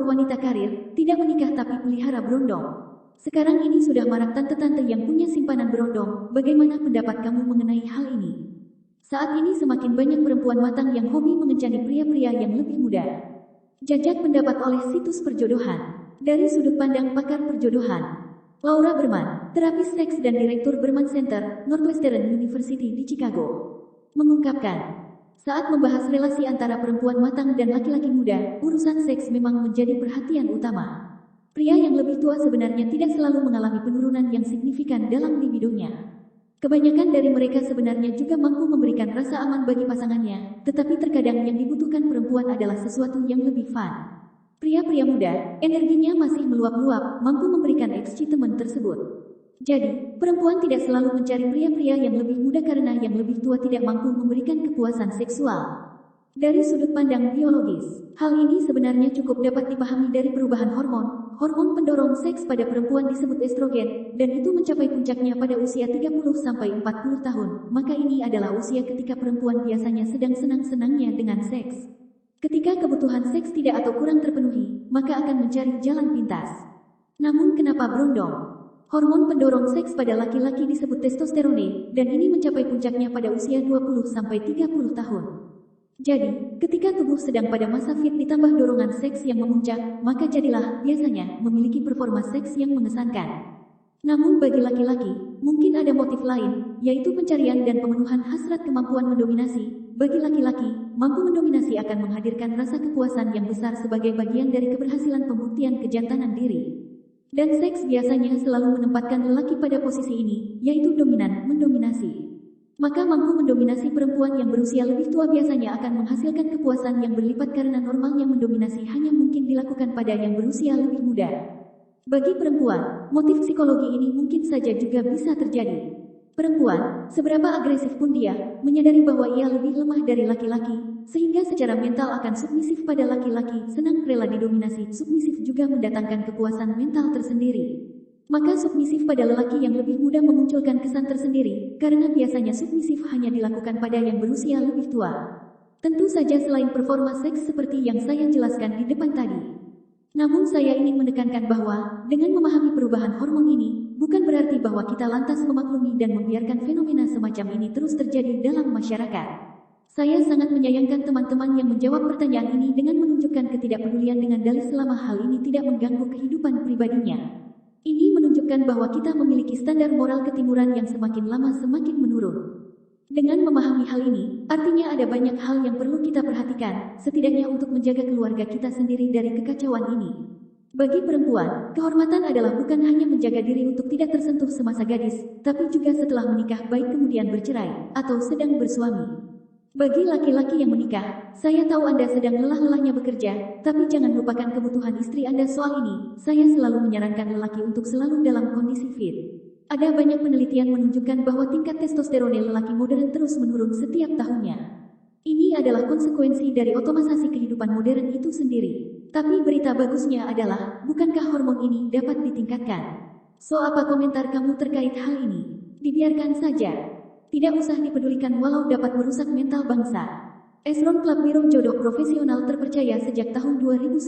wanita karir, tidak menikah tapi pelihara berondong. Sekarang ini sudah marak tante-tante yang punya simpanan berondong. Bagaimana pendapat kamu mengenai hal ini? Saat ini semakin banyak perempuan matang yang hobi mengencani pria-pria yang lebih muda. Jajak pendapat oleh situs perjodohan. Dari sudut pandang pakar perjodohan. Laura Berman, terapis seks dan direktur Berman Center, Northwestern University di Chicago, mengungkapkan, saat membahas relasi antara perempuan matang dan laki-laki muda, urusan seks memang menjadi perhatian utama. Pria yang lebih tua sebenarnya tidak selalu mengalami penurunan yang signifikan dalam libidonya. Kebanyakan dari mereka sebenarnya juga mampu memberikan rasa aman bagi pasangannya, tetapi terkadang yang dibutuhkan perempuan adalah sesuatu yang lebih fun. Pria-pria muda, energinya masih meluap-luap, mampu memberikan excitement tersebut. Jadi, perempuan tidak selalu mencari pria-pria yang lebih muda karena yang lebih tua tidak mampu memberikan kepuasan seksual. Dari sudut pandang biologis, hal ini sebenarnya cukup dapat dipahami dari perubahan hormon. Hormon pendorong seks pada perempuan disebut estrogen, dan itu mencapai puncaknya pada usia 30-40 tahun. Maka ini adalah usia ketika perempuan biasanya sedang senang-senangnya dengan seks. Ketika kebutuhan seks tidak atau kurang terpenuhi, maka akan mencari jalan pintas. Namun kenapa berondong? Hormon pendorong seks pada laki-laki disebut testosterone, dan ini mencapai puncaknya pada usia 20-30 tahun. Jadi, ketika tubuh sedang pada masa fit ditambah dorongan seks yang memuncak, maka jadilah, biasanya, memiliki performa seks yang mengesankan. Namun bagi laki-laki, mungkin ada motif lain, yaitu pencarian dan pemenuhan hasrat kemampuan mendominasi. Bagi laki-laki, mampu mendominasi akan menghadirkan rasa kepuasan yang besar sebagai bagian dari keberhasilan pembuktian kejantanan diri. Dan seks biasanya selalu menempatkan lelaki pada posisi ini, yaitu dominan, mendominasi. Maka mampu mendominasi perempuan yang berusia lebih tua biasanya akan menghasilkan kepuasan yang berlipat karena normalnya mendominasi hanya mungkin dilakukan pada yang berusia lebih muda. Bagi perempuan, motif psikologi ini mungkin saja juga bisa terjadi. Perempuan, seberapa agresif pun dia, menyadari bahwa ia lebih lemah dari laki-laki, sehingga secara mental akan submisif pada laki-laki, senang rela didominasi. Submisif juga mendatangkan kepuasan mental tersendiri. Maka submisif pada lelaki yang lebih muda memunculkan kesan tersendiri, karena biasanya submisif hanya dilakukan pada yang berusia lebih tua. Tentu saja selain performa seks seperti yang saya jelaskan di depan tadi. Namun saya ingin menekankan bahwa, dengan memahami perubahan hormon ini, bukan berarti bahwa kita lantas memaklumi dan membiarkan fenomena semacam ini terus terjadi dalam masyarakat. Saya sangat menyayangkan teman-teman yang menjawab pertanyaan ini dengan menunjukkan ketidakpedulian dengan dalih selama hal ini tidak mengganggu kehidupan pribadinya. Ini menunjukkan bahwa kita memiliki standar moral ketimuran yang semakin lama semakin menurun. Dengan memahami hal ini, artinya ada banyak hal yang perlu kita perhatikan, setidaknya untuk menjaga keluarga kita sendiri dari kekacauan ini. Bagi perempuan, kehormatan adalah bukan hanya menjaga diri untuk tidak tersentuh semasa gadis, tapi juga setelah menikah baik kemudian bercerai, atau sedang bersuami. Bagi laki-laki yang menikah, saya tahu Anda sedang lelah-lelahnya bekerja, tapi jangan lupakan kebutuhan istri Anda soal ini. Saya selalu menyarankan lelaki untuk selalu dalam kondisi fit. Ada banyak penelitian menunjukkan bahwa tingkat testosterone lelaki modern terus menurun setiap tahunnya. Ini adalah konsekuensi dari otomatisasi kehidupan modern itu sendiri. Tapi berita bagusnya adalah, bukankah hormon ini dapat ditingkatkan? So apa komentar kamu terkait hal ini? Dibiarkan saja. Tidak usah dipedulikan walau dapat merusak mental bangsa. Esron Club Biro Jodoh Profesional terpercaya sejak tahun 2001.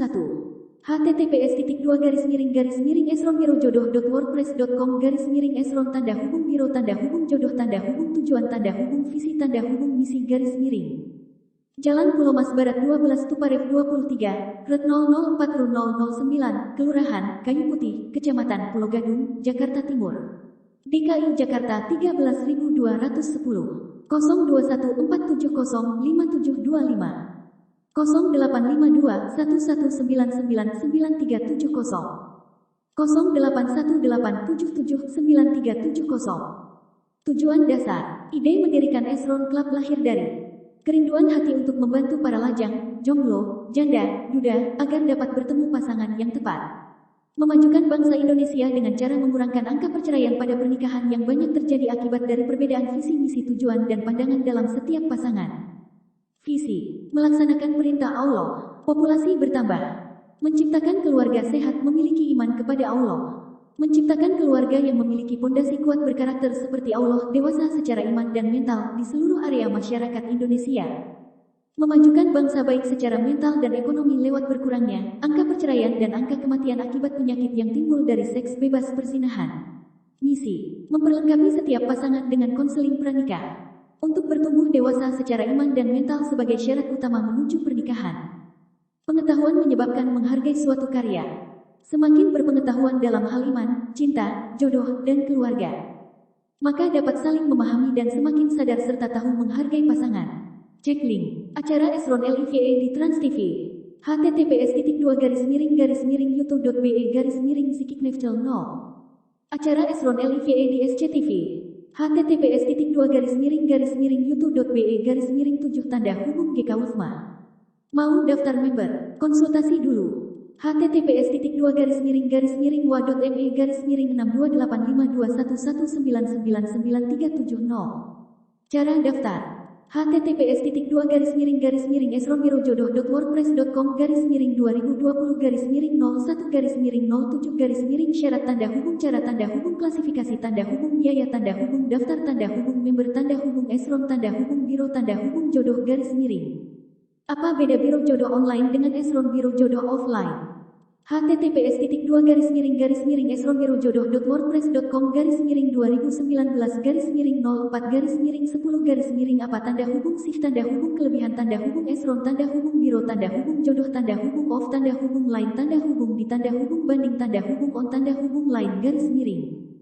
https://esron-jodoh.wordpress.com/esron-jodoh-tujuan-visi-misi. Jalan Pulau Mas Barat 12 Tuparef 23, RT 004009, Kelurahan Kayu Putih, Kecamatan Pulau Gadung, Jakarta Timur. DKI Jakarta 13.210 0214705725 0818779370. Tujuan dasar, ide mendirikan Esron Club lahir dari kerinduan hati untuk membantu para lajang, jomblo, janda, duda, agar dapat bertemu pasangan yang tepat. Memajukan bangsa Indonesia dengan cara mengurangkan angka perceraian pada pernikahan yang banyak terjadi akibat dari perbedaan visi misi tujuan dan pandangan dalam setiap pasangan. Visi, melaksanakan perintah Allah, populasi bertambah. Menciptakan keluarga sehat memiliki iman kepada Allah. Menciptakan keluarga yang memiliki pondasi kuat berkarakter seperti Allah, dewasa secara iman dan mental di seluruh area masyarakat Indonesia. Memajukan bangsa baik secara mental dan ekonomi lewat berkurangnya angka perceraian dan angka kematian akibat penyakit yang timbul dari seks bebas persinahan. Misi: memperlengkapi setiap pasangan dengan konseling pranikah untuk bertumbuh dewasa secara iman dan mental sebagai syarat utama menuju pernikahan. Pengetahuan menyebabkan menghargai suatu karya. Semakin berpengetahuan dalam hal iman, cinta, jodoh, dan keluarga, maka dapat saling memahami dan semakin sadar serta tahu menghargai pasangan. Cek link acara Esron LIVA di Trans TV. https://youtube.be/psikiknefcel 0. Acara Esron LIVA di SCTV. https://youtube.be/7 Mau daftar member? Konsultasi dulu. https://wa.me/62852119999370. Cara daftar: https://esronbirojodoh.wordpress.com/2020-01-01-07 Syarat tanda hubung cara tanda hubung klasifikasi tanda hubung biaya tanda hubung daftar tanda hubung member tanda hubung esron tanda hubung biro tanda hubung jodoh garis miring. Apa beda biro jodoh online dengan esron biro jodoh offline? https://esronbirojodoh.wordpress.com/2019/04/10 Apa tanda hubung sif tanda hubung kelebihan tanda hubung esron tanda hubung biro tanda hubung jodoh tanda hubung off tanda hubung lain tanda hubung di tanda hubung banding tanda hubung on tanda hubung lain garis miring.